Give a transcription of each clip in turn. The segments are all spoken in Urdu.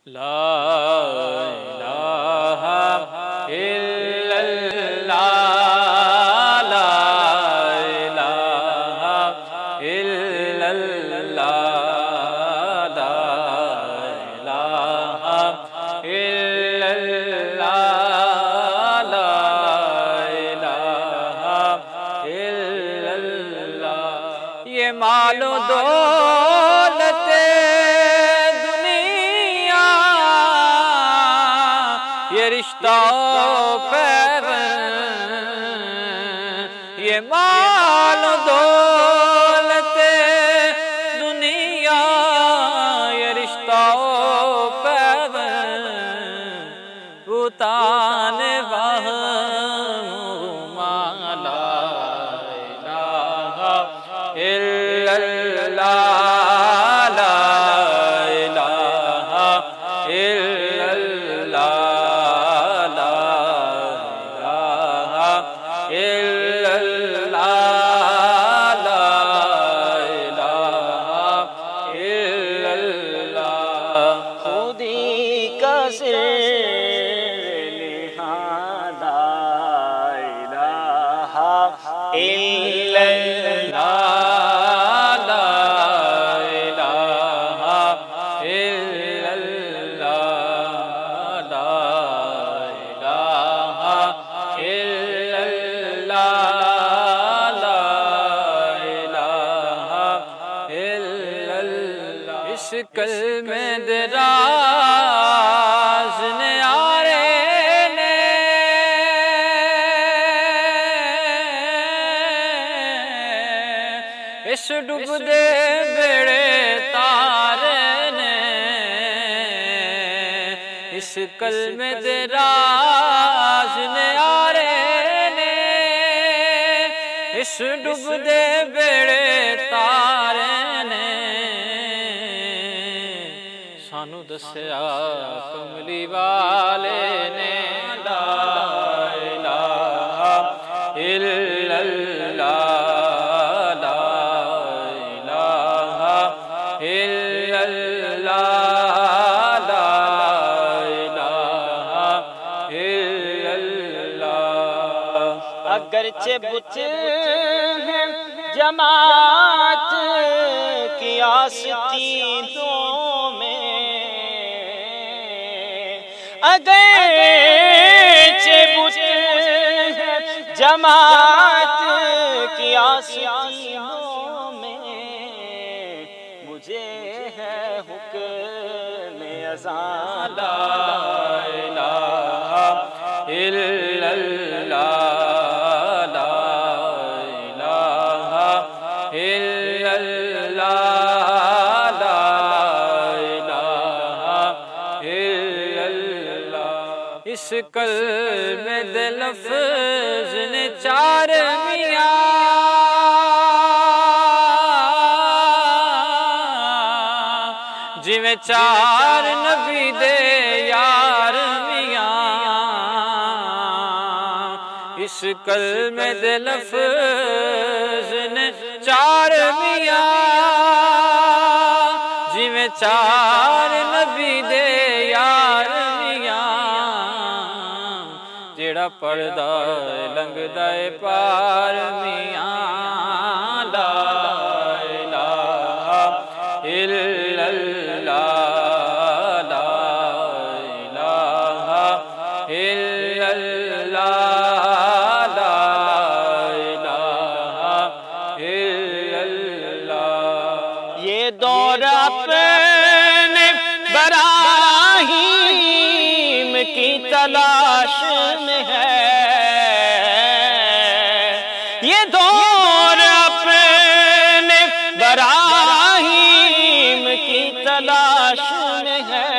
لا الہ الا اللہ لا الہ الا اللہ لا الہ الا اللہ لا الہ الا اللہ یہ مال و دولت یہ رشتہ پیوند یہ مال و دولت دنیا یہ رشتہ پیوند بتان وہم لا الہ الا اللہ لا الہ الا اللہ خودی کا سر لہذا الہ الا اللہ لا الہ الا اللہ لا الہ الا اللہ لا الہ الا اللہ اس کلمہ دراز نیارے نے اس ڈوب دے بیڑے تارے نے اس کلمہ دراز نیارے نے اس ڈوب دے بیڑے تارے نے سانو دسیا کملی والے نے لا الہ الا اللہ لا الہ الا اللہ لا الہ الا اللہ اگرچہ بت ہیں جماعت کی آستینوں میں اگرچہ بت ہیں جماعت کی آستینوں میں مجھے ہے حکم اذان لا الہ الا اللہ لا الہ الا اللہ لا الہ الا اللہ اس کلمہ دے لفظ نے چار میاں جویں چار نبی دے یار میاں اس کلمہ دے لفظ نے چار میاں جویں چار نبی دے یار میاں جیڑا پڑھدا لنگدا اے پار میاں لا الہ الا اللہ لا الہ الا اللہ لا الہ الا اللہ یہ دور اپنے براہیم کی تلاش میں ہے یہ دور اپنے براہیم کی تلاش میں ہے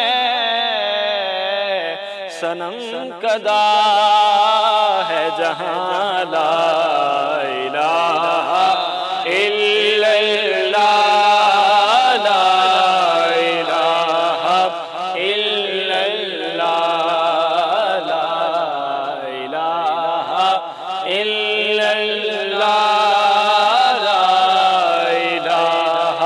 صنم کدا ہے جہاں لا الہ الا اللہ لا الہ الا اللہ لا الہ الا اللہ لا الہ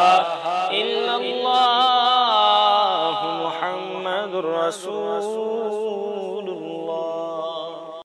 الا اللہ محمد رسول